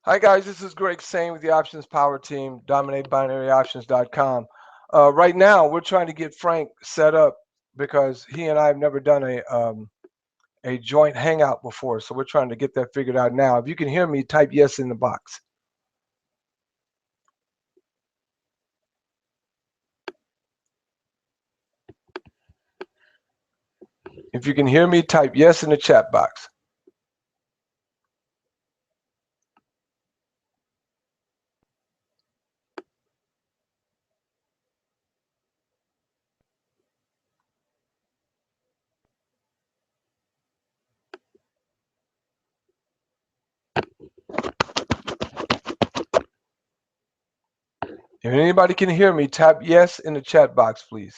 Hi guys, this is Greg Sain with the Options Power Team, dominatebinaryoptions.com. Right now, we're trying to get Frank set up because he and I have never done a joint hangout before, so we're trying to get that figured out now. If you can hear me, type yes in the box. If you can hear me, type yes in the chat box. If anybody can hear me, type yes in the chat box, please.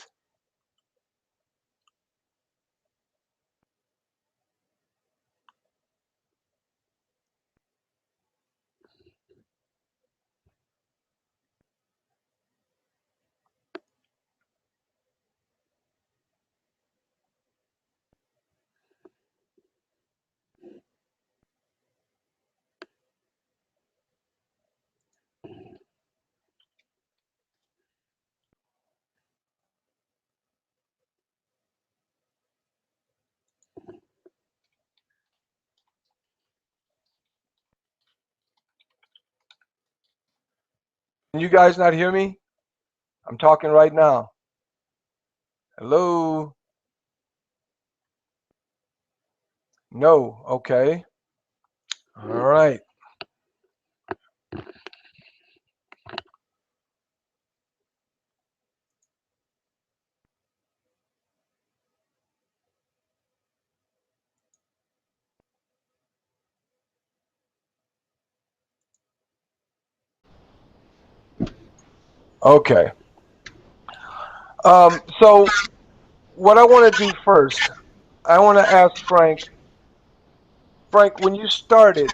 Can you guys not hear me? I'm talking right now. Hello? No, okay. All right. Okay. So what I want to do first, I want to ask Frank, when you started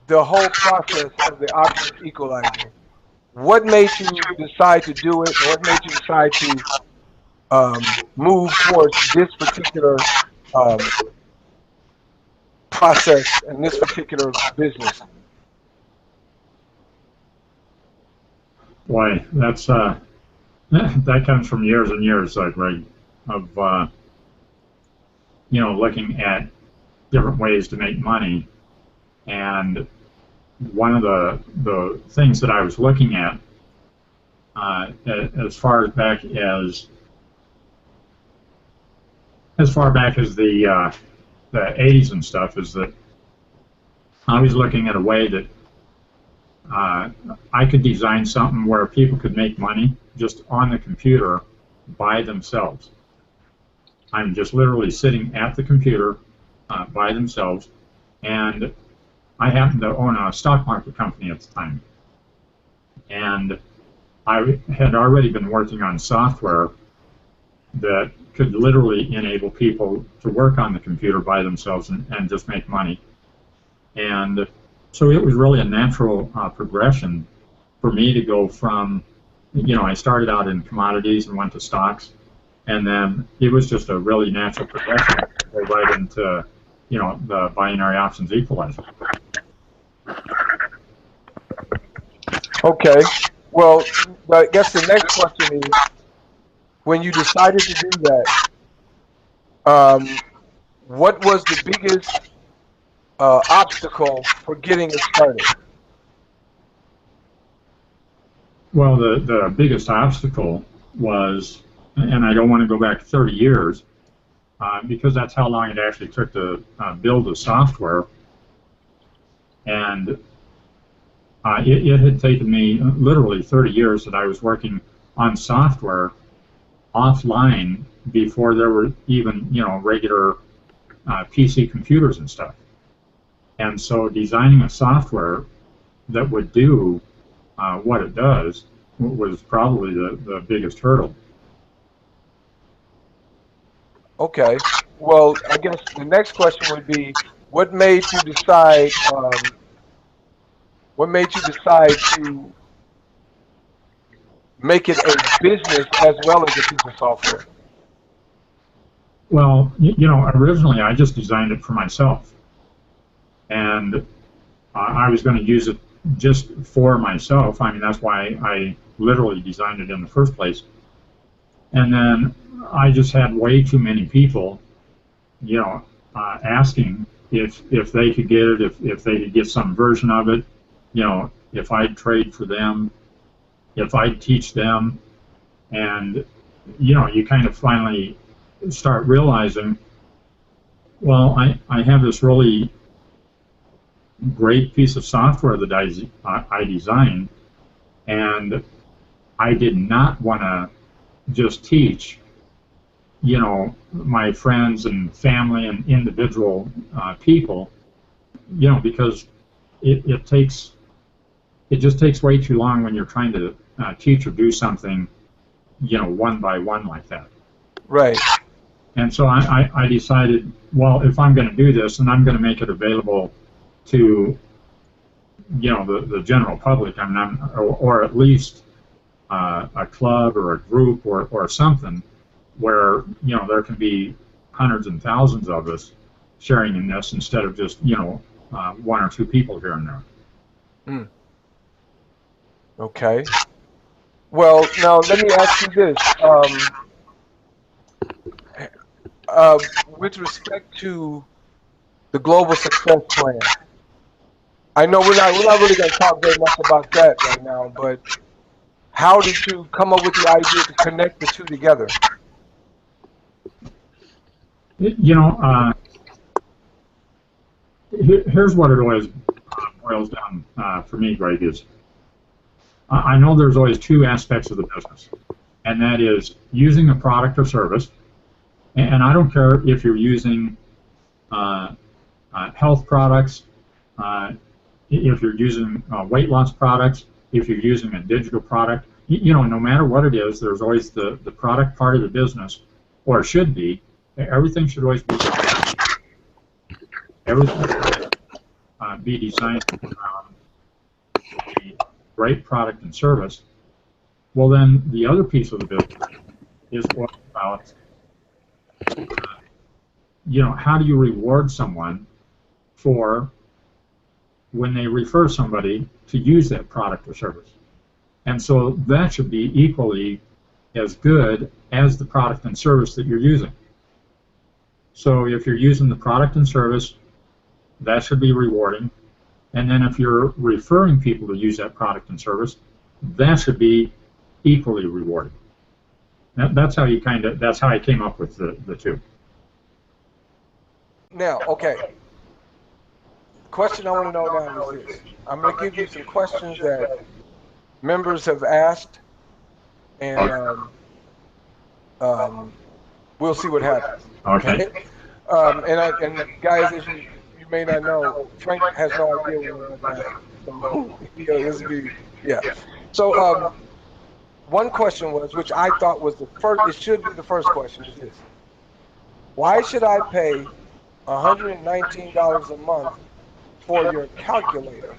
the whole process of the options equalizer, what made you decide to do it? Or what made you decide to move towards this particular process and this particular business? Boy, that's that comes from years and years, Greg, of looking at different ways to make money. And one of the things that I was looking at as far back as the 80s and stuff is that I was looking at a way that I could design something where people could make money just on the computer by themselves. I'm just literally sitting at the computer by themselves, and I happened to own a stock market company at the time. And I had already been working on software that could literally enable people to work on the computer by themselves and just make money. And so it was really a natural progression for me to go from, I started out in commodities and went to stocks, and then it was just a really natural progression to go right into, the binary options equalizer. Okay. Well, I guess the next question is, when you decided to do that, what was the biggest obstacle for getting it started? Well, the biggest obstacle was, and I don't want to go back 30 years, because that's how long it actually took to build the software. And it had taken me literally 30 years that I was working on software offline before there were even, regular PC computers and stuff. And so designing a software that would do what it does was probably the biggest hurdle. Okay. Well, I guess the next question would be, what made you decide? What made you decide to make it a business as well as a piece of software? Well, originally I just designed it for myself. and I was going to use it just for myself. I mean, that's why I literally designed it in the first place. And then I just had way too many people, asking if they could get it, if they could get some version of it, if I'd trade for them, if I'd teach them. And, you kind of finally start realizing, well, I have this really great piece of software that I designed, and I did not want to just teach, my friends and family and individual people, because it just takes way too long when you're trying to teach or do something, one by one like that. Right. And so I decided, well, if I'm going to do this, and I'm going to make it available to, the general public, I mean, or at least a club or a group or something where, there can be hundreds and thousands of us sharing in this instead of just, one or two people here and there. Mm. Okay. Well, now let me ask you this. With respect to the global success plan, I know we're not really going to talk very much about that right now, but how did you come up with the idea to connect the two together? Here's what it always boils down for me, Greg, is I know there's always two aspects of the business, and that is using a product or service, and I don't care if you're using health products, if you're using weight loss products, if you're using a digital product, no matter what it is, there's always the product part of the business, or it should be. Everything should always be designed. Everything should be designed around a great product and service. Well, then the other piece of the business is what about, how do you reward someone for when they refer somebody to use that product or service? And so that should be equally as good as the product and service that you're using. So if you're using the product and service, that should be rewarding. And then if you're referring people to use that product and service, that should be equally rewarding. That's how I came up with the two. Now, okay. Question I want to know now is this. I'm going to give you some questions that members have asked, and we'll see what happens. Okay. And guys, as you may not know, Frank has no idea what we're going to ask. So one question was, which I thought was the first, it should be the first question, is this. Why should I pay $119 a month for your calculator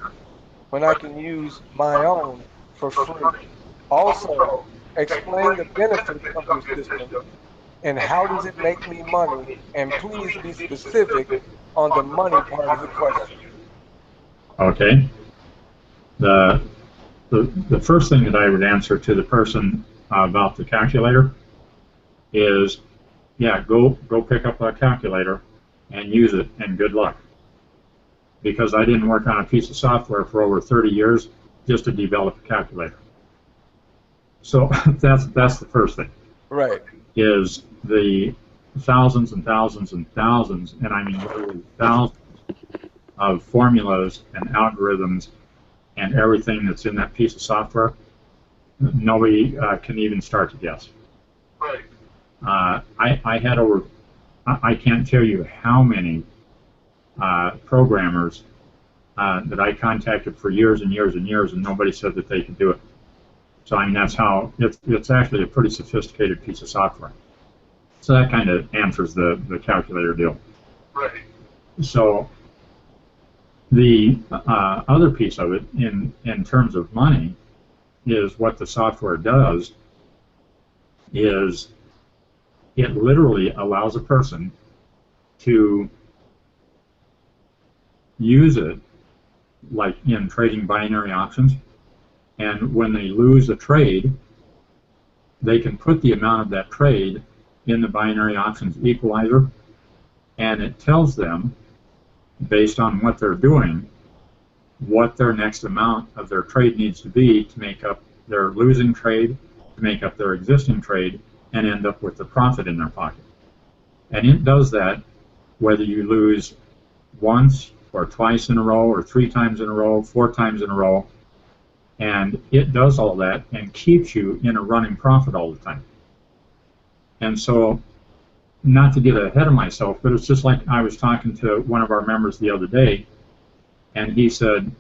when I can use my own for free? Also, explain the benefits of your system and how does it make me money, and please be specific on the money part of the question. Okay. The first thing that I would answer to the person about the calculator is, yeah, go pick up a calculator and use it, and good luck. Because I didn't work on a piece of software for over 30 years just to develop a calculator. So that's the first thing. Right. Is the thousands and thousands and thousands, and I mean literally thousands of formulas and algorithms and everything that's in that piece of software. Nobody can even start to guess. Right. I had over, I can't tell you how many programmers that I contacted for years and years and years, and nobody said that they could do it. So I mean, that's how it's actually a pretty sophisticated piece of software. So that kind of answers the calculator deal. Right. So the other piece of it, in terms of money, is what the software does is it literally allows a person to use it, like in trading binary options, and when they lose a trade, they can put the amount of that trade in the binary options equalizer, and it tells them, based on what they're doing, what their next amount of their trade needs to be to make up their losing trade, to make up their existing trade, and end up with the profit in their pocket. And it does that whether you lose once or twice in a row or 3 times in a row, 4 times in a row, and it does all that and keeps you in a running profit all the time. And so, not to get ahead of myself, but it's just like I was talking to one of our members the other day, and he said,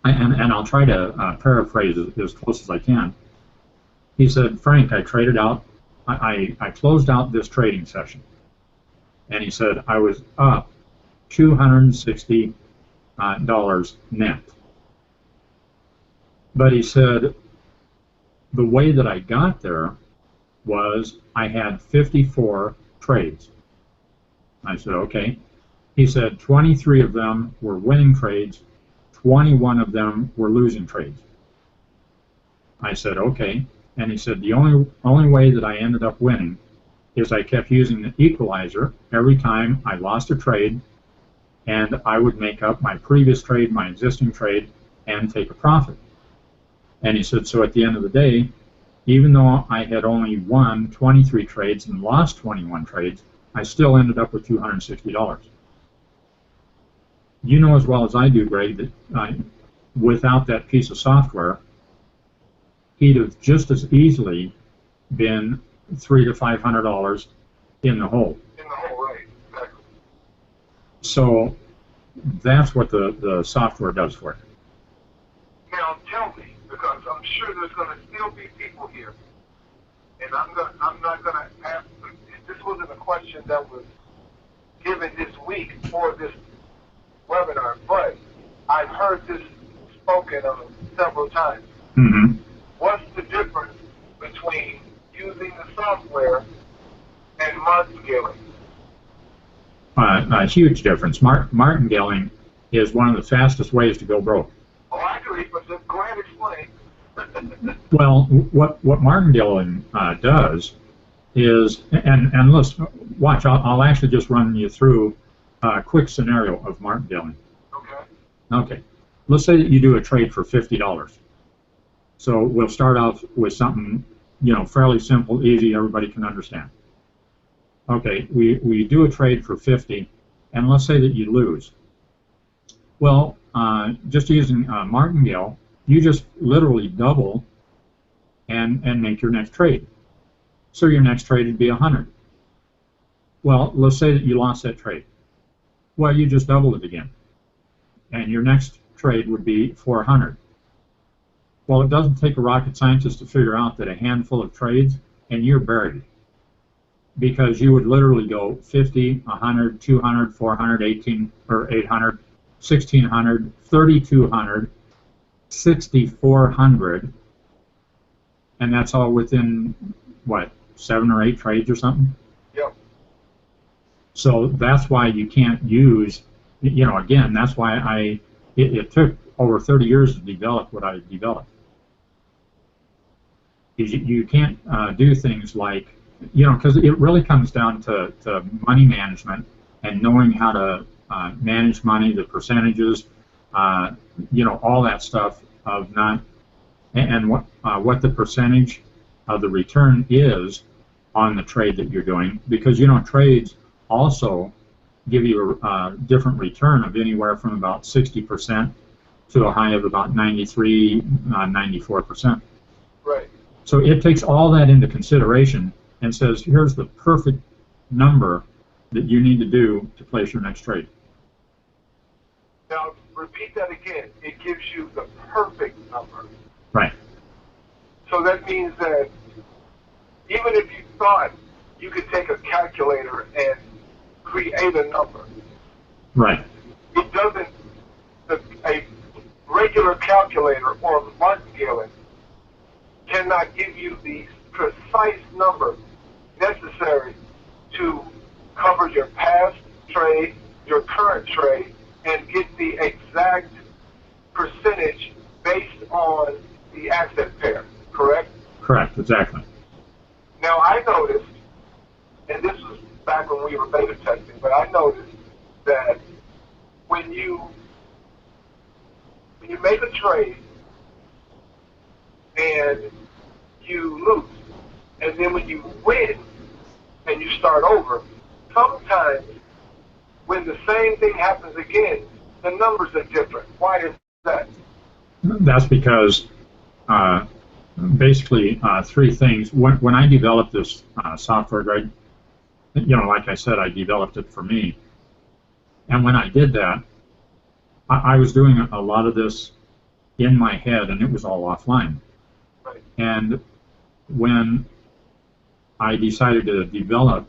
and I'll try to paraphrase as close as I can. He said, Frank, I traded out, I closed out this trading session. And he said, I was up $260 net. But he said, the way that I got there was I had 54 trades. I said, okay. He said 23 of them were winning trades, 21 of them were losing trades. I said, okay. And he said, the only way that I ended up winning is I kept using the equalizer every time I lost a trade, and I would make up my previous trade, my existing trade, and take a profit. And he said, so at the end of the day, even though I had only won 23 trades and lost 21 trades, I still ended up with $260. You know as well as I do, Greg, that without that piece of software, he'd have just as easily been $300 to $500 in the hole. In the hole, right? Exactly. So that's what the software does for you. Now tell me, because I'm sure there's going to still be people here, and I'm not going to ask. This wasn't a question that was given this week for this webinar, but I've heard this spoken of several times. Mm-hmm. What's the difference between using the software and martingaling? A huge difference. Martingaling is one of the fastest ways to go broke. Oh, I agree, but just go ahead and explain. Well, what martingaling does is, and let's watch, I'll actually just run you through a quick scenario of martingaling. Okay. Okay. Let's say that you do a trade for $50. So we'll start off with something, fairly simple, easy, everybody can understand. Okay, we do a trade for 50, and let's say that you lose. Well, just using martingale, you just literally double and make your next trade. So your next trade would be 100. Well, let's say that you lost that trade. Well, you just doubled it again, and your next trade would be 400. Well, it doesn't take a rocket scientist to figure out that a handful of trades, and you're buried. Because you would literally go 50, 100, 200, 400, 18, or 800, 1600, 3200, 6400, and that's all within, what, 7 or 8 trades or something? Yep. So that's why you can't use, again, that's why it took over 30 years to develop what I developed. You can't do things like, because it really comes down to money management and knowing how to manage money, the percentages, all that stuff of not, and what the percentage of the return is on the trade that you're doing, because trades also give you a different return of anywhere from about 60% to a high of about 93, 94%. Right. So it takes all that into consideration and says, here's the perfect number that you need to do to place your next trade. Now, repeat that again. It gives you the perfect number. Right. So that means that even if you thought you could take a calculator and create a number, right, it doesn't, a regular calculator or martingale cannot give you the precise number necessary to cover your past trade, your current trade, and get the exact percentage based on the asset pair, correct? Correct, exactly. Now I noticed, and this was back when we were beta testing, but I noticed that when you make a trade and you lose, and then when you win and you start over, sometimes when the same thing happens again, the numbers are different. Why is that? That's because basically three things. When I developed this software, Greg, like I said, I developed it for me. And when I did that, I was doing a lot of this in my head, and it was all offline. Right. And when I decided to develop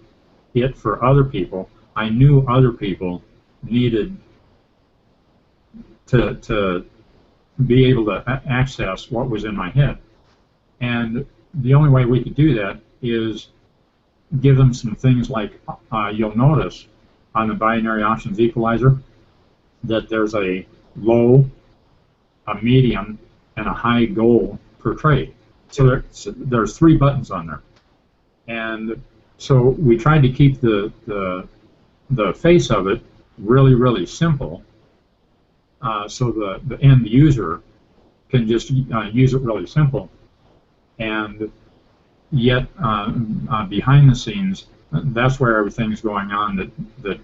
it for other people, I knew other people needed to be able to access what was in my head. And the only way we could do that is give them some things like, you'll notice on the Binary Options Equalizer that there's a low, a medium, and a high goal per trade. So there's 3 buttons on there. And so we tried to keep the face of it really, really simple, so the end user can just use it really simple. And yet, behind the scenes, that's where everything's going on that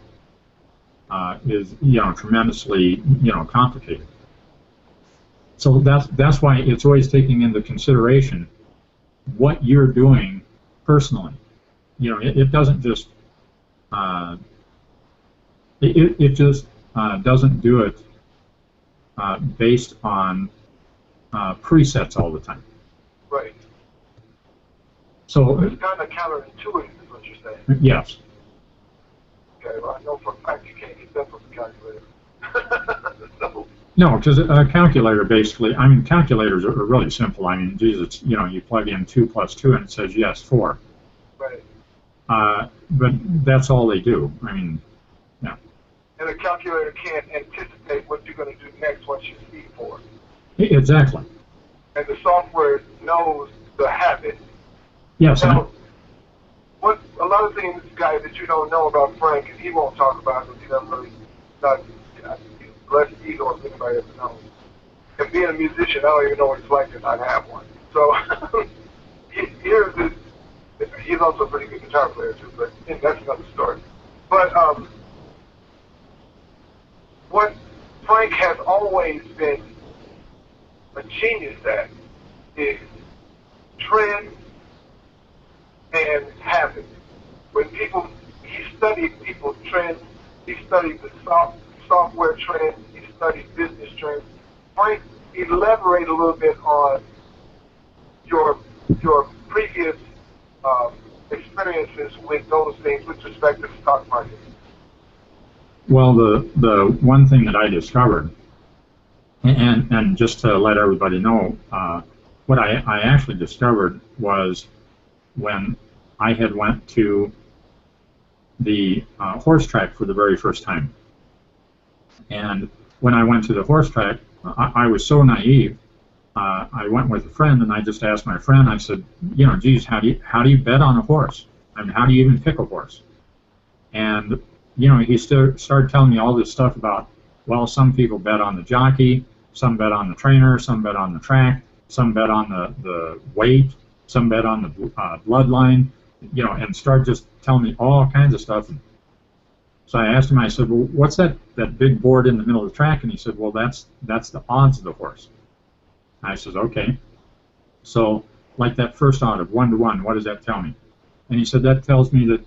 is tremendously complicated. So that's why it's always taking into consideration what you're doing personally. It doesn't just it just doesn't do it based on presets all the time. Right. So it's kind of counterintuitive, is what you're saying. Yes. Okay. Well, I know for a fact you can't get that from the calculator. So. No, because a calculator basically, calculators are really simple. Geez, it's, you plug in 2 plus 2 and it says yes, 4. Right. But that's all they do. Yeah. And a calculator can't anticipate what you're going to do next once you see 4. Exactly. And the software knows the habit. Yes. Now, what a lot of things, guys, that you don't know about Frank, and he won't talk about because he doesn't really, less ego as anybody ever knows. And being a musician, I don't even know what it's like to not have one. So here's this. He's also a pretty good guitar player too, but that's another story. But what Frank has always been a genius at is trend and habit. When he studied people's trends, he studied the software trends, he studied business trends. Frank, elaborate a little bit on your previous experiences with those things with respect to the stock market. Well, the one thing that I discovered, and just to let everybody know, what I actually discovered was when I had went to the horse track for the very first time. And when I went to the horse track, I was so naive. I went with a friend, and I just asked my friend. I said, geez, how do you bet on a horse? How do you even pick a horse? And he started telling me all this stuff about, well, some people bet on the jockey, some bet on the trainer, some bet on the track, some bet on the weight, some bet on the bloodline, and started just telling me all kinds of stuff. So I asked him, I said, well, what's that big board in the middle of the track? And he said, well, that's the odds of the horse. I said, okay. So like that first odd of 1 to 1, what does that tell me? And he said, that tells me that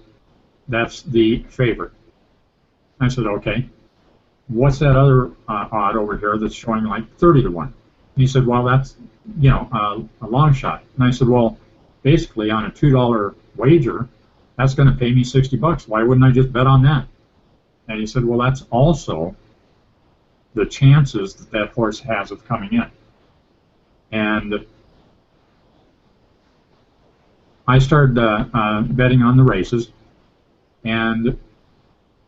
that's the favorite. I said, okay. What's that other odd over here that's showing like 30 to 1? And he said, well, that's, a long shot. And I said, well, basically on a $2 wager, that's going to pay me $60. Why wouldn't I just bet on that? And he said, well, that's also the chances that horse has of coming in. And I started betting on the races, and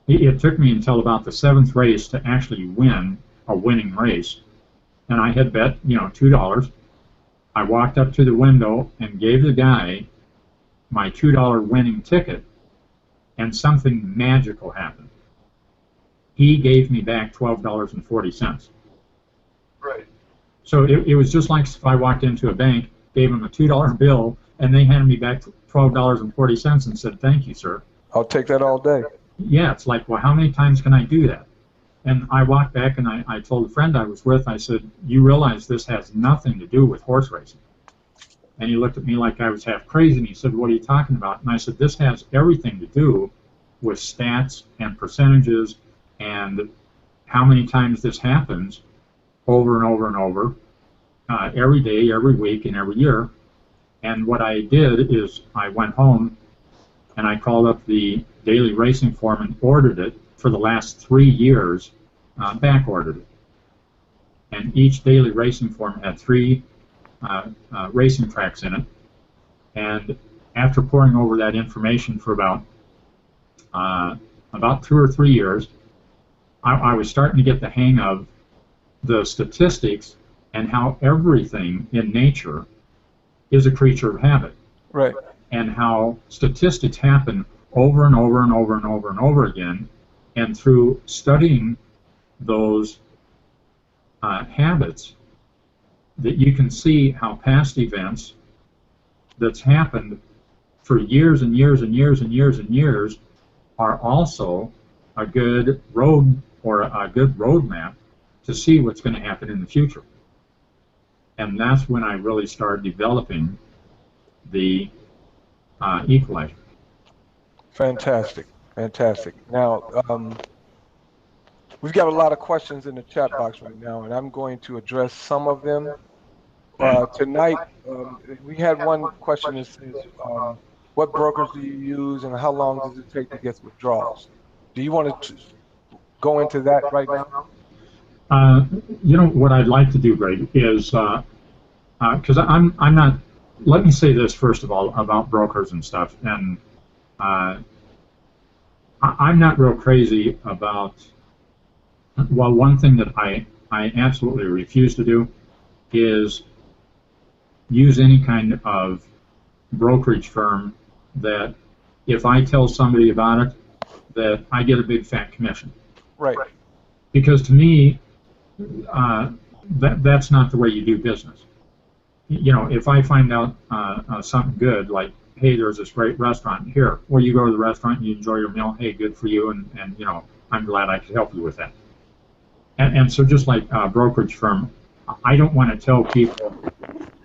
It took me until about the 7th race to actually win a winning race. And I had bet, $2. I walked up to the window and gave the guy my $2 winning ticket, and something magical happened. He gave me back $12.40. Right. So it was just like if I walked into a bank, gave them a $2 bill, and they handed me back $12.40 and said, "Thank you, sir." I'll take that all day. Yeah, it's like, well, how many times can I do that? And I walked back and I told a friend I was with, I said, "You realize this has nothing to do with horse racing?" And he looked at me like I was half crazy, and he said, "What are you talking about?" And I said, "This has everything to do with stats and percentages and how many times this happens over and over and over, every day, every week, and every year." And what I did is I went home and I called up the daily racing form and ordered it for the last 3 years, back ordered it. And each daily racing form had 3 racing tracks in it. And after poring over that information for about 2 or 3 years, I was starting to get the hang of the statistics and how everything in nature is a creature of habit. Right. And how statistics happen over and over and over and over and over again. And through studying those habits, that you can see how past events that's happened for years and years and years and years and years are also a good road or a good roadmap to see what's going to happen in the future. And that's when I really started developing the equalizer. Fantastic. Fantastic. Now, we've got a lot of questions in the chat box right now, and I'm going to address some of them. Tonight, we had one question that says, what brokers do you use and how long does it take to get withdrawals? Do you want to go into that right now? What I'd like to do, Greg, is, because I'm not, let me say this first of all about brokers and stuff, and I'm not real crazy about, well, one thing that I absolutely refuse to do is use any kind of brokerage firm that if I tell somebody about it, that I get a big fat commission. Right. Because to me, that's not the way you do business. If I find out something good, like, hey, there's this great restaurant here, well, you go to the restaurant and you enjoy your meal, hey, good for you, and I'm glad I could help you with that. And so just like a brokerage firm, I don't want to tell people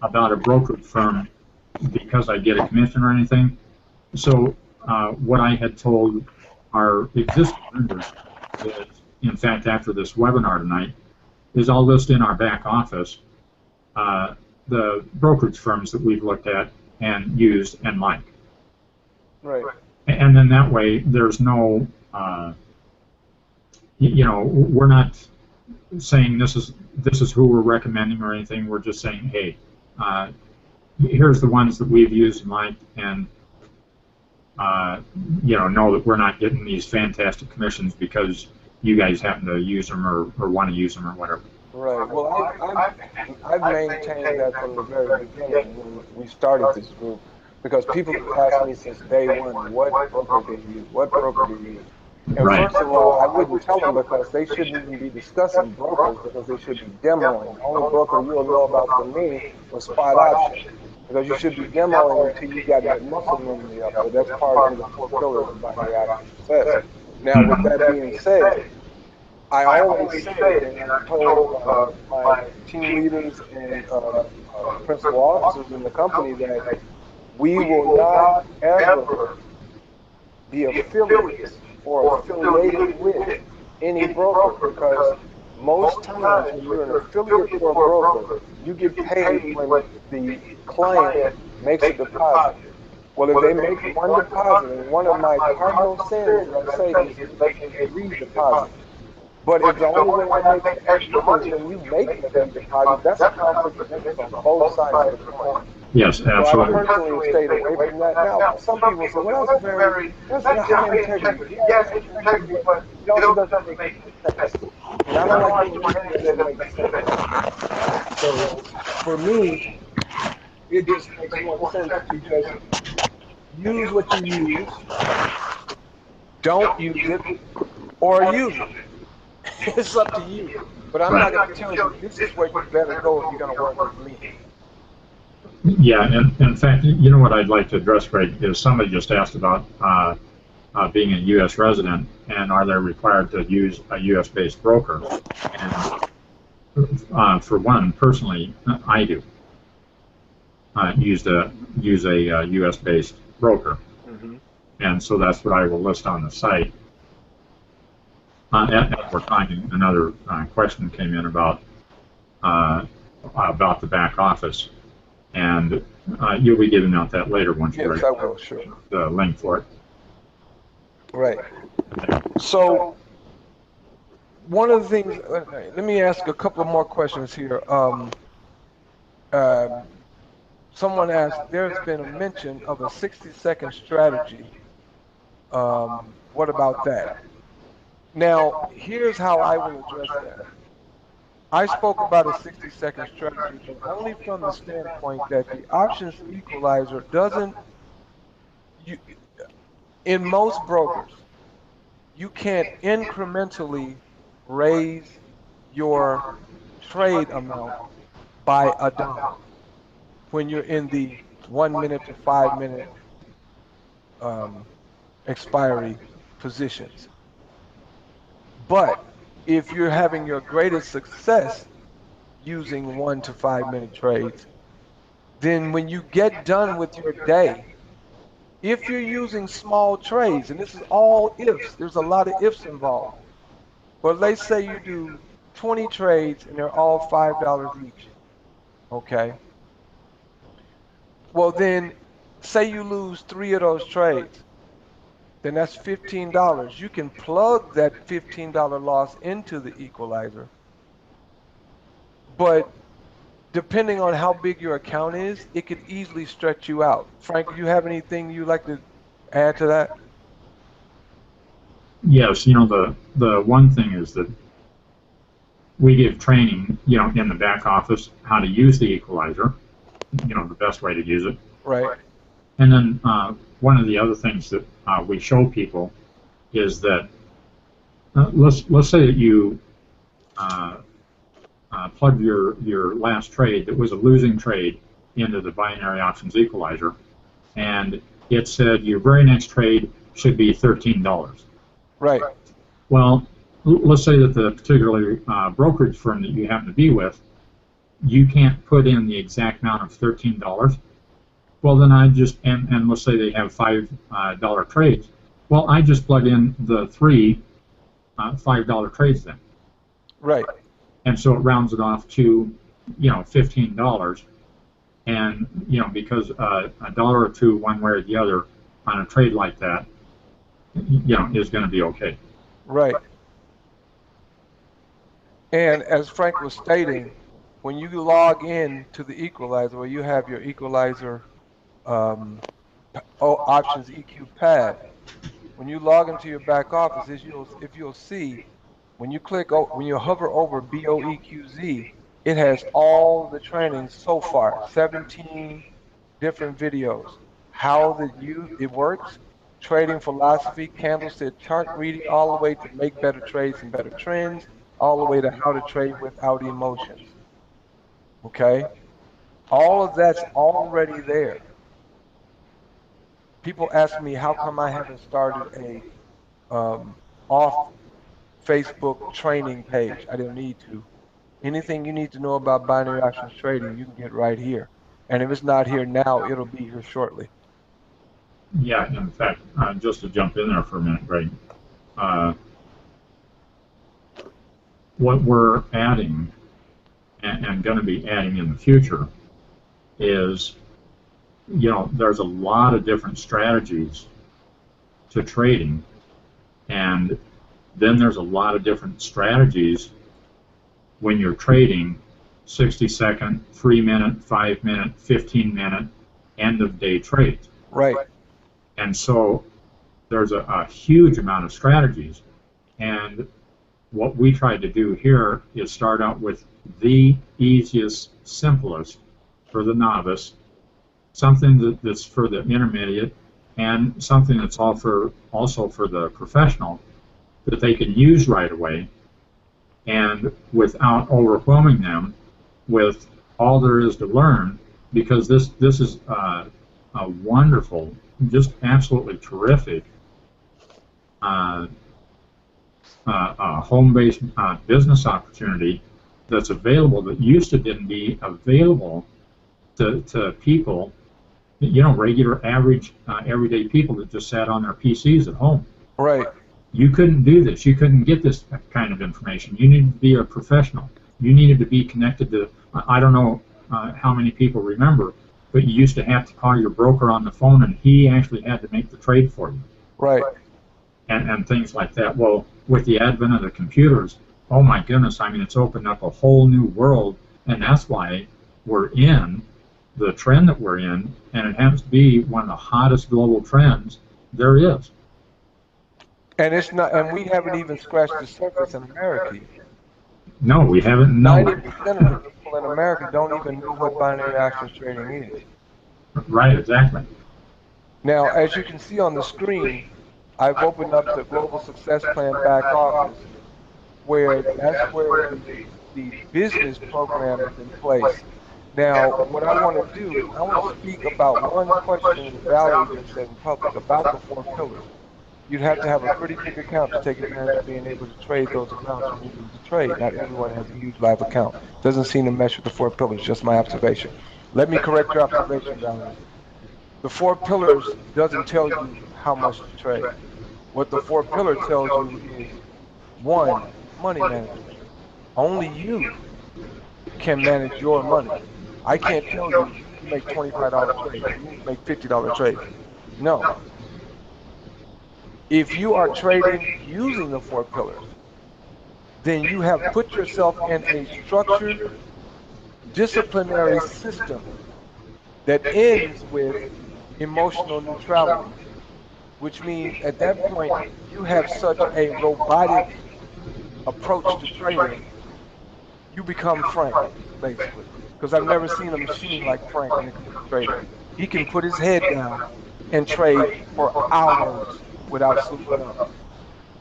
about a brokerage firm because I get a commission or anything. So what I had told our existing members is, in fact, after this webinar tonight, is I'll list in our back office the brokerage firms that we've looked at and used and like. Right. And then that way there's no, we're not saying this is who we're recommending or anything. We're just saying, hey, here's the ones that we've used and liked, and know that we're not getting these fantastic commissions because you guys happen to use them or want to use them or whatever. Right. Well, I've maintained that from the very beginning when we started this group, because people have asked me since day one, what broker do you use? What broker do you use? And Right. First of all, I wouldn't tell them because they shouldn't even be discussing brokers, because they should be demoing. The only broker you'll know about from me was spot option, because you should be demoing until you got that muscle memory up. But that's part of the 4 pillars of binary option success. Now, with that being said, I always say, and I told my team leaders and principal officers in the company, that we will not ever be affiliates or affiliated with any broker, because most times when you're an affiliate for a broker, you get paid when the client makes a deposit. Well, if they make one deposit, and one of my cardinal sins, as I say, is making a redeposit. But if the only way I make extra money is when you make the deposit, that's a conflict of interest on both sides of the coin. Yes, So I absolutely. personally stayed away from that. Now, some people say, well, that's a high integrity. Yeah, it's high integrity, but it also doesn't make sense. And I don't like doing anything that doesn't make sense. So for me, it just makes more sense to just use what you use, don't use it, or use it. It's up to you. But I'm not going to tell you this is where you better go if you're going to work with me. Yeah, and in fact, you know what I'd like to address, Greg, is somebody just asked about being a U.S. resident and are they required to use a U.S.-based broker? And for one, personally, I do use a U.S.-based broker, and so that's what I will list on the site. As we're talking, another question came in about the back office, and you'll be giving out that later once you're Yes, I will, sure. the link for it. Right. So one of the things, let me ask a couple of more questions here. Someone asked, there's been a mention of a 60-second strategy. What about that? Now, here's how I will address that. I spoke about a 60-second strategy, but only from the standpoint that the options equalizer doesn't, in most brokers, you can't incrementally raise your trade amount by a dollar when you're in the 1 minute to 5 minute expiry positions. But if you're having your greatest success using 1 to 5 minute trades, then when you get done with your day, if you're using small trades, and this is all ifs, there's a lot of ifs involved. But let's say you do 20 trades and they're all $5 each. Okay. Well, then say you lose 3 of those trades, then that's $15. You can plug that $15 loss into the equalizer. But depending on how big your account is, it could easily stretch you out. Frank, do you have anything you'd like to add to that? Yes, the one thing is that we give training, in the back office how to use the equalizer, the best way to use it. Right. And then one of the other things that we show people is that let's say that you plug your last trade that was a losing trade into the binary options equalizer, and it said your very next trade should be $13. Right. Well, let's say that the particular brokerage firm that you happen to be with, you can't put in the exact amount of $13. Well, then and let's say they have $5 trades. Well, I just plug in the 3 $5 trades then. Right. And so it rounds it off to, $15. And, because a dollar or two one way or the other on a trade like that, is going to be okay. Right. And as Frank was stating, when you log in to the equalizer, where you have your equalizer options EQ pad, when you log into your back office, if you'll see, when you hover over BOEQZ, it has all the trainings so far, 17 different videos, how it works, trading philosophy, candlestick chart reading, all the way to make better trades and better trends, all the way to how to trade without emotions. Okay? All of that's already there. People ask me, how come I haven't started a off Facebook training page? I don't need to. Anything you need to know about binary options trading, you can get right here. And if it's not here now, it'll be here shortly. Yeah, in fact, just to jump in there for a minute, Greg, what we're adding and going to be adding in the future is, there's a lot of different strategies to trading, and then there's a lot of different strategies when you're trading 60-second, 3-minute, 5-minute, 15-minute, end-of-day trades. Right. And so there's a huge amount of strategies. And what we tried to do here is start out with the easiest, simplest for the novice, something that's for the intermediate, and something that's also for the professional that they can use right away, and without overwhelming them with all there is to learn, because this is a wonderful, just absolutely terrific home-based business opportunity that's available that used to didn't be available to people, regular, average, everyday people that just sat on their PCs at home. Right. You couldn't do this. You couldn't get this kind of information. You needed to be a professional. You needed to be connected to, I don't know how many people remember, but you used to have to call your broker on the phone, and he actually had to make the trade for you. Right. And things like that. Well, with the advent of the computers, oh my goodness, I mean, it's opened up a whole new world, and that's why we're in the trend that we're in, and it happens to be one of the hottest global trends there is. And it's not, and we haven't even scratched the surface in America. No, we haven't. No. 90% of the people in America don't even know what binary options trading is. Right, exactly. Now, as you can see on the screen, I've opened up the Global Success Plan back office, where that's where the business program is in place. Now, what I want to do, I want to speak about one question that Valerie just said in public about the 4 pillars. You'd have to have a pretty big account to take advantage of being able to trade those accounts when you need to trade. Not everyone has a huge live account. Doesn't seem to mesh with the 4 pillars, just my observation. Let me correct your observation, Valerie. The 4 pillars doesn't tell you how much to trade. What the 4 pillars tells you is, 1, money management. Only you can manage your money. I can't tell you make $25 trades, you make $50 trades. No. If you are trading using the 4 pillars, then you have put yourself in a structured, disciplinary system that ends with emotional neutrality, which means at that point you have such a robotic approach to trading, you become Frank, basically. Because I've never seen a machine like Frank when it comes to trading. He can put his head down and trade for hours without sleeping up.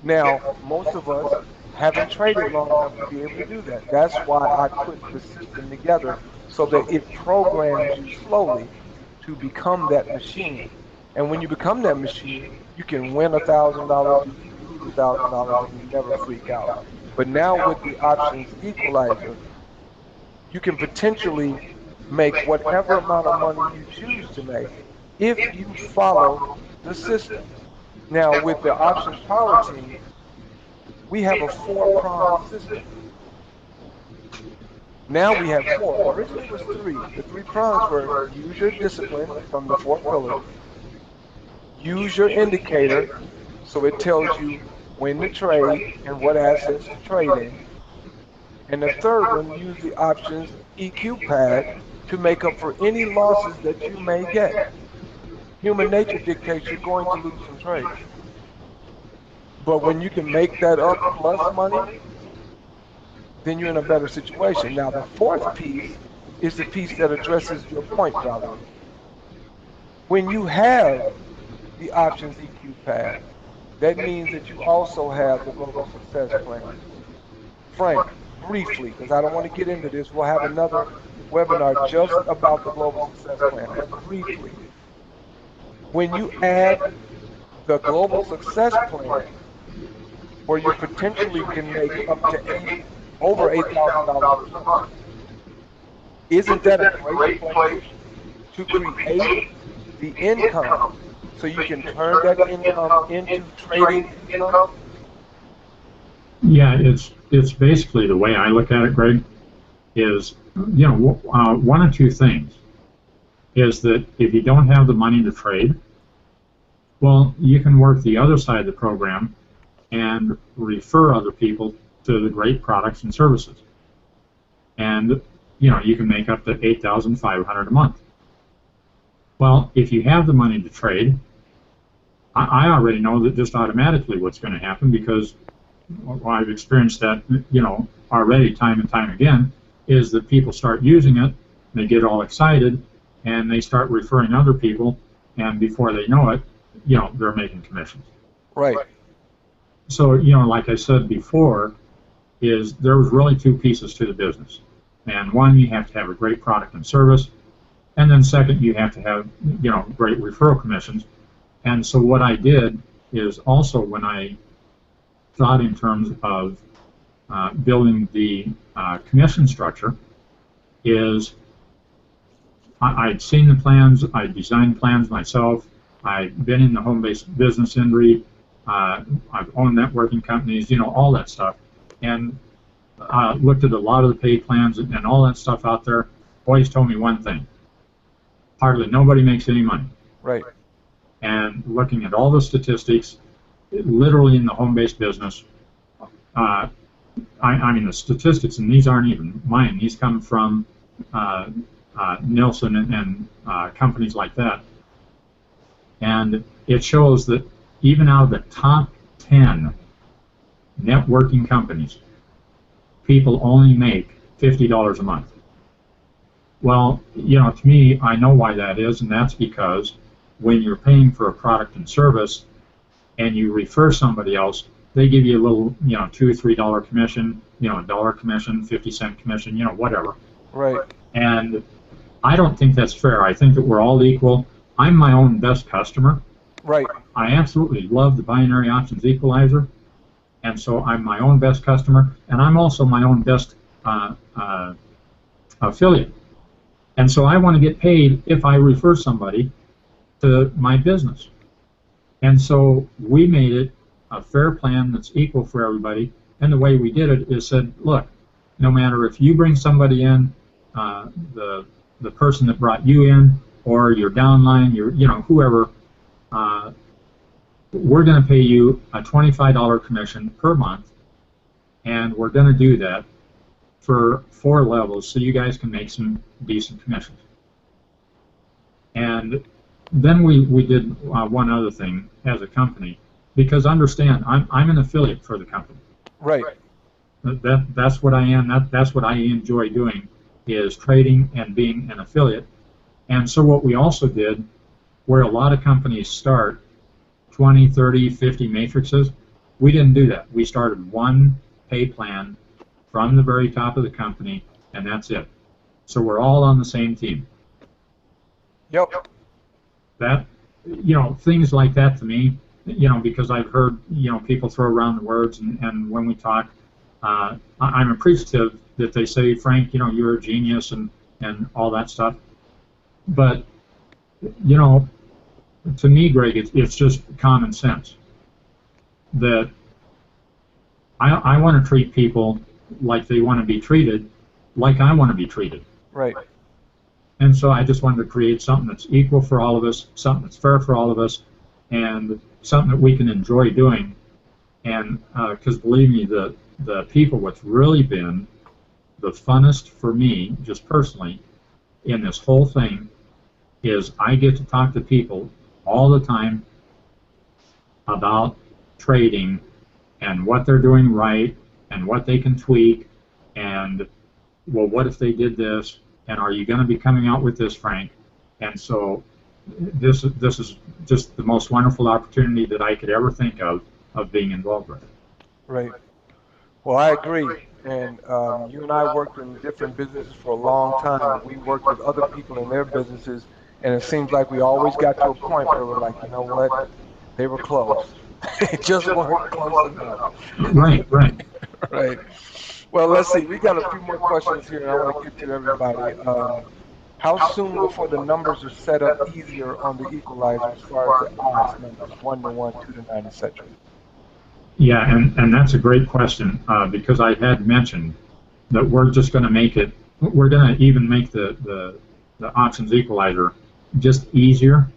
Now, most of us haven't traded long enough to be able to do that. That's why I put the system together so that it programs you slowly to become that machine. And when you become that machine, you can win $1,000, you can lose $1,000, and you never freak out. But now with the options equalizer, you can potentially make whatever amount of money you choose to make if you follow the system. Now with the options power team, we have a 4-pronged system. Now we have 4. Originally it was 3. The 3 prongs were use your discipline from the 4 pillars, use your indicator so it tells you when to trade and what assets to trade in. And the third one, use the options EQ pad to make up for any losses that you may get. Human nature dictates you're going to lose some trades. But when you can make that up plus money, then you're in a better situation. Now the 4th piece is the piece that addresses your point, Valerie. When you have the options EQ pad, that means that you also have the global success plan. Frank, briefly, because I don't want to get into this, we'll have another webinar just about the global success plan. But briefly, when you add the global success plan, where you potentially can make up to over $8,000 a month, isn't that a great place to create the income so you can turn that income into trading income? Yeah, it's basically the way I look at it, Greg, is, one of 2 things. Is that if you don't have the money to trade, well, you can work the other side of the program and refer other people to the great products and services. And you can make up to $8,500 a month. Well, if you have the money to trade, I already know that just automatically what's going to happen, because I've experienced that, already time and time again, is that people start using it, they get all excited, and they start referring other people, and before they know it, they're making commissions. Right. So, like I said before, is there was really two pieces to the business. And one, you have to have a great product and service, and then second, you have to have, great referral commissions. And so what I did is also, when I thought in terms of building the commission structure, is I'd seen the plans, I designed plans myself, I've been in the home-based business industry, I've owned networking companies, all that stuff, and looked at a lot of the paid plans and all that stuff out there. Always told me one thing: hardly nobody makes any money. Right. And looking at all the statistics, literally in the home-based business, I mean the statistics, and these aren't even mine, these come from Nielsen and companies like that. And it shows that even out of the top 10 networking companies, people only make $50 a month. Well, to me, I know why that is, and that's because when you're paying for a product and service and you refer somebody else, they give you a little, $2 or $3 commission, $1 commission, 50-cent commission, whatever. Right. And I don't think that's fair. I think that we're all equal. I'm my own best customer. Right. I absolutely love the Binary Options Equalizer, and so I'm my own best customer, and I'm also my own best affiliate. And so I want to get paid if I refer somebody to my business. And so we made it a fair plan that's equal for everybody, and the way we did it is said, look, no matter if you bring somebody in, the person that brought you in, or your downline, whoever, we're going to pay you a $25 commission per month, and we're going to do that for 4 levels so you guys can make some decent commissions. And then we did one other thing as a company, because understand, I'm an affiliate for the company. Right. That's what I am. That's what I enjoy doing, is trading and being an affiliate. And so what we also did, where a lot of companies start 20, 30, 50 matrices, we didn't do that. We started one pay plan from the very top of the company, and that's it. So we're all on the same team. Yep. That, things like that to me, because I've heard, people throw around the words, and when we talk, I'm appreciative that they say, Frank, you're a genius and all that stuff. But, to me, Greg, it's just common sense that I want to treat people like they want to be treated, like I want to be treated. Right. And so I just wanted to create something that's equal for all of us, something that's fair for all of us, and something that we can enjoy doing. And because believe me, the people, what's really been the funnest for me, just personally, in this whole thing, is I get to talk to people all the time about trading and what they're doing right and what they can tweak, and, well, what if they did this, and are you going to be coming out with this, Frank? And so this is just the most wonderful opportunity that I could ever think of being involved with. Right. Well, I agree. And you and I worked in different businesses for a long time. We worked with other people in their businesses, and it seems like we always got to a point where we're like, you know what, they were close. They just weren't close enough. Right. Right. Well, let's see. We got a few more questions here, and I want to get to everybody. How soon before the numbers are set up easier on the equalizer as far as the odds numbers, 1 to 1, 2 to 9, etc.? Yeah, and that's a great question, because I had mentioned that we're just going to make it, we're going to even make the options equalizer just easier,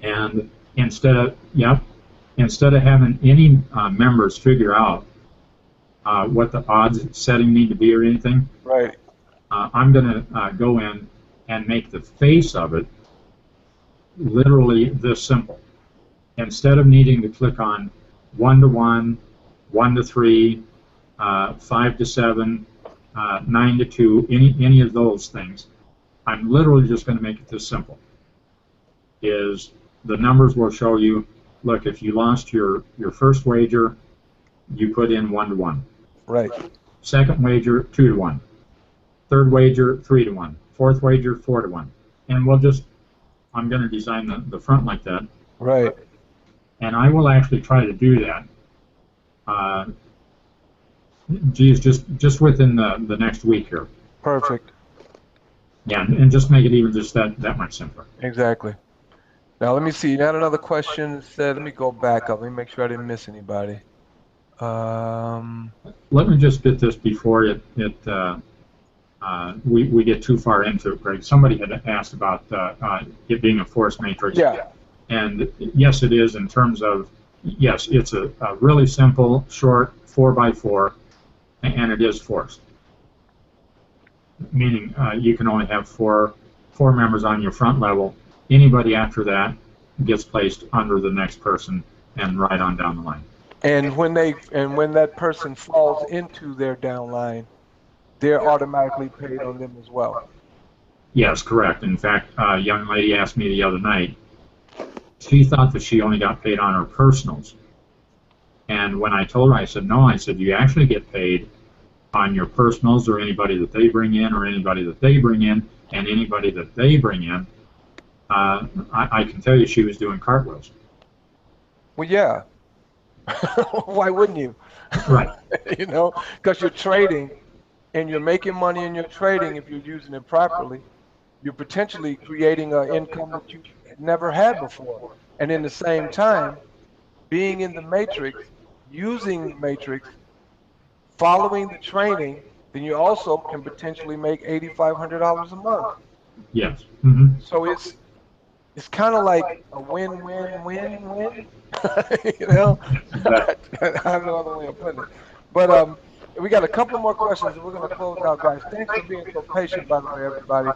and instead of having any members figure out what the odds setting need to be or anything, right? I'm going to go in and make the face of it literally this simple. Instead of needing to click on 1 to 1, 1 to 3, 5 to 7, 9 to 2, any of those things, I'm literally just going to make it this simple. Is the numbers will show you, look, if you lost your first wager, you put in 1 to 1. Right. Second wager, 2 to 1. Third wager, 3 to 1. Fourth wager, 4 to 1. And we'll just, I'm going to design the front like that. Right. And I will actually try to do that. Geez, just within the next week here. Perfect. Yeah, and just make it even just that much simpler. Exactly. Now let me see. You had another question. Let me go back up. Let me make sure I didn't miss anybody. Let me just get this before we get too far into it, Greg. Somebody had asked about it being a force matrix. Yeah. And yes, it is in terms of, yes, it's a really simple, short 4x4, and it is forced. Meaning you can only have four members on your front level. Anybody after that gets placed under the next person and right on down the line. And when that person falls into their down line, they're automatically paid on them as well. Yes, correct. In fact, a young lady asked me the other night, she thought that she only got paid on her personals. And when I told her, I said, no, I said, you actually get paid on your personals or anybody that they bring in or anybody that they bring in and anybody that they bring in. I can tell you she was doing cartwheels. Well, yeah. Why wouldn't you? Right. You know, because you're trading and you're making money in your trading if you're using it properly. You're potentially creating an income that you never had before. And in the same time, being in the matrix, using the matrix, following the training, then you also can potentially make $8,500 a month. Yes. Mm-hmm. So it's kind of like a win-win-win-win. You know, I don't know other way of putting it. But we got a couple more questions, and we're going to close out, guys. Thanks for being so patient, by the way, everybody.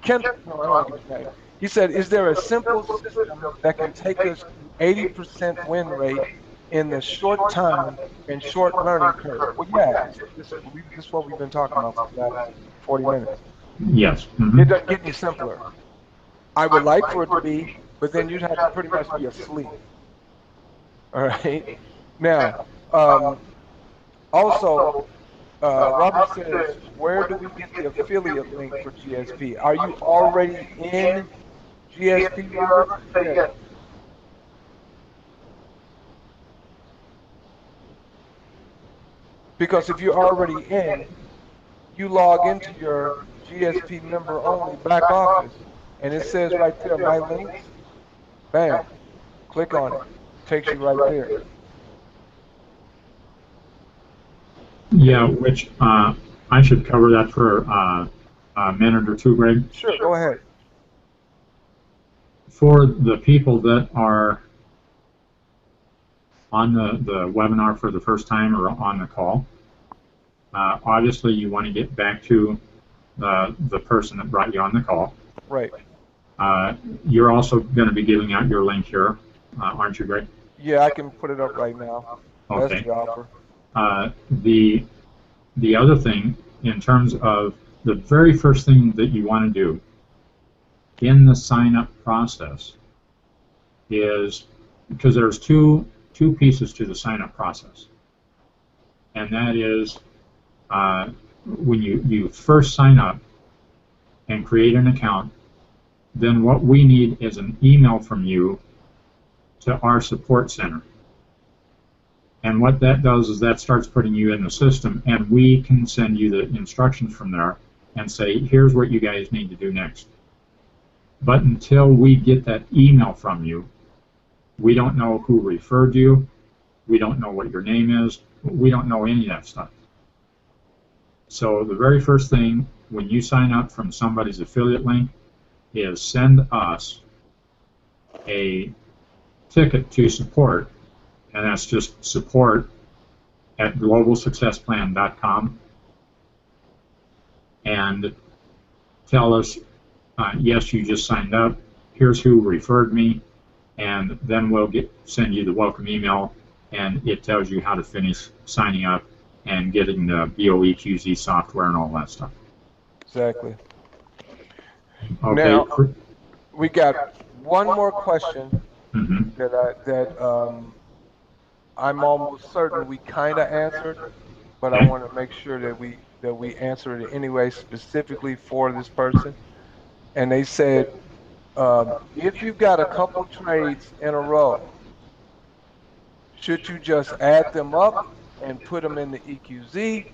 Ken, no, I don't want to give his name. He said, "Is there a simple system that can take us to 80% win rate in the short time and short learning curve?" Well, yeah, this is what we've been talking about for the last 40 minutes. Yes. Mm-hmm. It doesn't get any simpler. I would like for it to be, but then you'd have to pretty much be asleep. All right. Now, also, Robert says, where do we get the affiliate link for GSP? Are you already in GSP, Robert? Yes. Because if you're already in, you log into your GSP member only back office, and it says right there, my links, bam, click on it, takes you right there. Yeah, which I should cover that for a minute or two, Greg. Sure, go ahead. For the people that are on the webinar for the first time or on the call, obviously you want to get back to the person that brought you on the call. Right. You're also going to be giving out your link here, aren't you, Greg? Yeah, I can put it up right now. Okay. That's the offer. The other thing, in terms of the very first thing that you want to do in the sign-up process is, because there's two pieces to the sign-up process, and that is when you first sign up and create an account, then what we need is an email from you to our support center. And what that does is that starts putting you in the system, and we can send you the instructions from there and say, here's what you guys need to do next. But until we get that email from you, we don't know who referred you, we don't know what your name is, we don't know any of that stuff. So the very first thing when you sign up from somebody's affiliate link is send us a ticket to support, and that's just support@globalsuccessplan.com, and tell us, yes, you just signed up, here's who referred me, and then we'll send you the welcome email, and it tells you how to finish signing up and getting the BOEQZ software and all that stuff. Exactly. Okay. Now, we got one more question Mm-hmm. that I'm almost certain we kind of answered, but I Okay. want to make sure that we answer it anyway, specifically for this person. And they said, if you've got a couple trades in a row, should you just add them up and put them in the EQZ,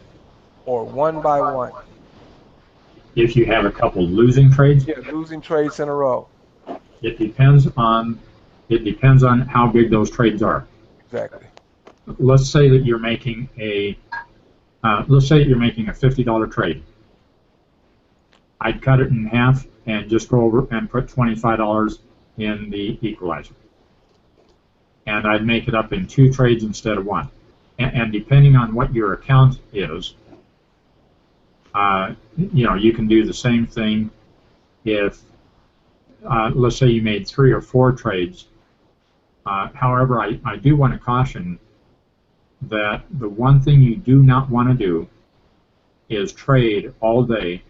or one by one? If you have a couple losing trades, Yeah, losing trades in a row. it depends on how big those trades are. Exactly. Let's say that you're making a $50 trade. I'd cut it in half and just go over and put $25 in the equalizer. And I'd make it up in 2 trades instead of 1. And depending on what your account is, you can do the same thing if, let's say you made 3 or 4 trades. However, I do want to caution that the one thing you do not want to do is trade all day,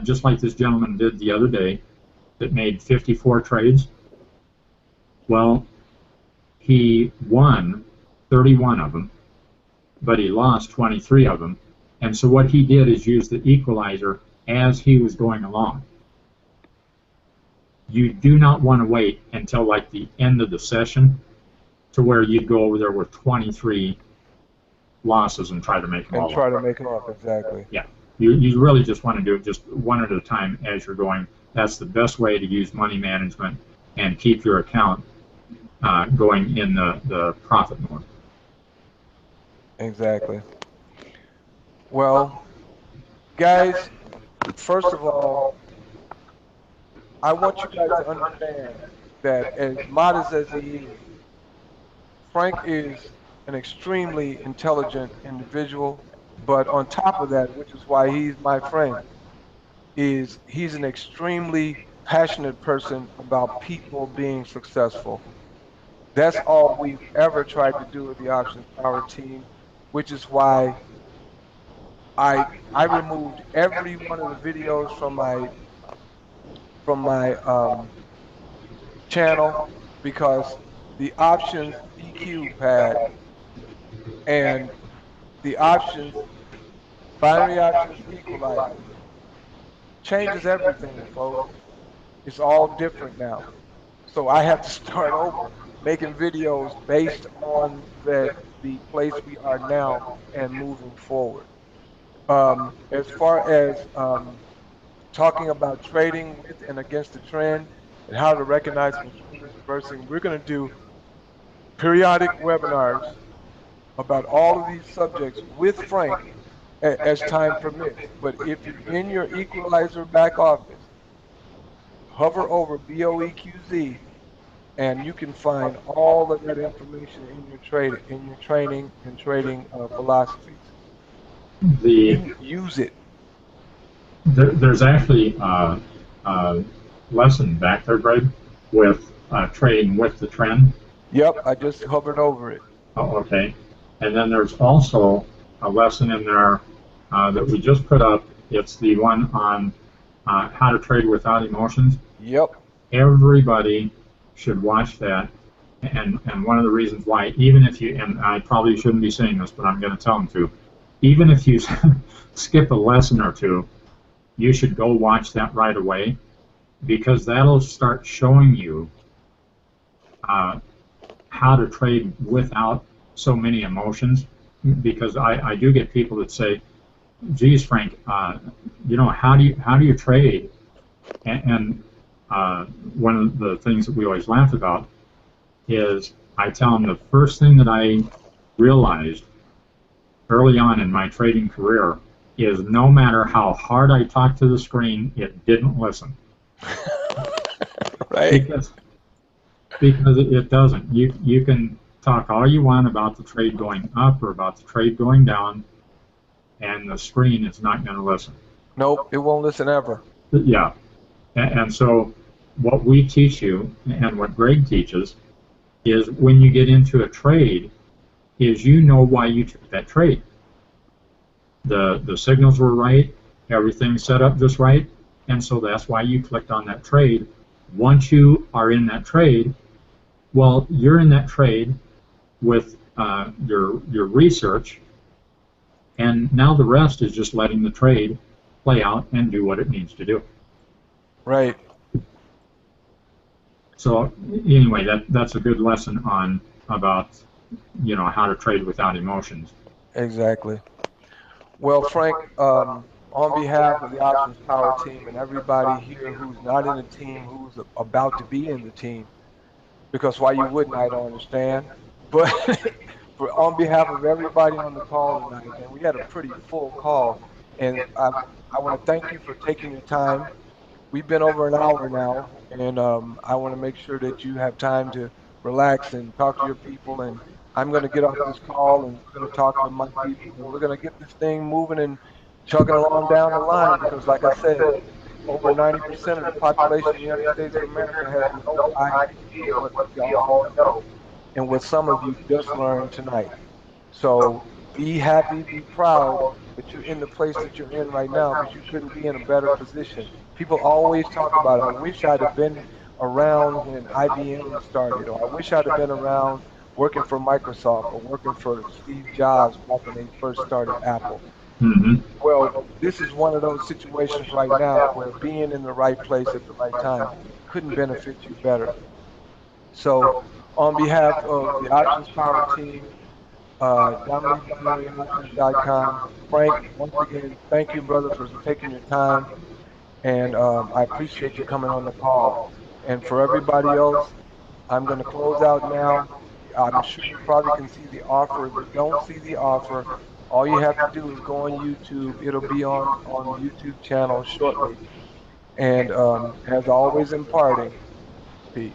just like this gentleman did the other day that made 54 trades. Well, he won 31 of them, but he lost 23 of them. And so what he did is use the equalizer as he was going along. You do not want to wait until like the end of the session to where you'd go over there with 23 losses and try to make them all And try up. to make them up, exactly. Yeah, you really just want to do it just one at a time as you're going. That's the best way to use money management and keep your account going in the profit mode. Exactly. Well, guys, first of all, I want you guys to understand that as modest as he is, Frank is an extremely intelligent individual, but on top of that, which is why he's my friend, is he's an extremely passionate person about people being successful. That's all we've ever tried to do with the Options Power team, which is why I removed every one of the videos from my channel, because the Options EQ pad and the Binary Options Equalizer changes everything, folks. It's all different now. So I have to start over making videos based on the place we are now and moving forward. As far as talking about trading with and against the trend and how to recognize when trend is reversing, we're going to do periodic webinars about all of these subjects with Frank as time permits. But if you're in your equalizer back office, hover over BOEQZ, and you can find all of that information in your training and trading philosophies. Use it. There's actually a lesson back there, Greg, with trading with the trend. Yep, I just hovered over it. Oh, okay. And then there's also a lesson in there that we just put up. It's the one on how to trade without emotions. Yep. Everybody should watch that. And one of the reasons why, even if you, and I probably shouldn't be saying this, but I'm going to tell them to, even if you skip a lesson or two, you should go watch that right away, because that'll start showing you how to trade without so many emotions. Because I do get people that say, geez, Frank, how do you trade? And one of the things that we always laugh about is I tell them the first thing that I realized early on in my trading career is no matter how hard I talked to the screen, it didn't listen. Right. Because it doesn't. You can talk all you want about the trade going up or about the trade going down, and the screen is not going to listen. Nope, it won't listen ever. Yeah. And so what we teach you and what Greg teaches is when you get into a trade is you know why you took that trade. The signals were right, everything's set up just right, and so that's why you clicked on that trade. Once you are in that trade, well, you're in that trade with your research, and now the rest is just letting the trade play out and do what it needs to do. Right. So anyway, that's a good lesson on about how to trade without emotions. Exactly. Well, Frank, on behalf of the Options Power team and everybody here who's not in the team, who's about to be in the team, because why you wouldn't, I don't understand. But on behalf of everybody on the call tonight, and we had a pretty full call, and I want to thank you for taking your time. We've been over an hour now, and I want to make sure that you have time to relax and talk to your people. And I'm going to get off this call, and we're going to talk to my people, and we're going to get this thing moving and chugging along down the line. Because, like I said, over 90% of the population of the United States of America has no idea what we all know, and what some of you just learned tonight. So be happy, be proud that you're in the place that you're in right now, because you couldn't be in a better position. People always talk about, I wish I'd have been around when IBM started, or I wish I'd have been around working for Microsoft or working for Steve Jobs back when they first started Apple. Mm-hmm. Well, this is one of those situations right now where being in the right place at the right time couldn't benefit you better. So, on behalf of the Options Power team, DominateBinaryOptions.com. Frank, once again, thank you, brother, for taking your time, and I appreciate you coming on the call. And for everybody else, I'm going to close out now. I'm sure you probably can see the offer. If you don't see the offer, all you have to do is go on YouTube. It'll be on the YouTube channel shortly. And as always, imparting, peace.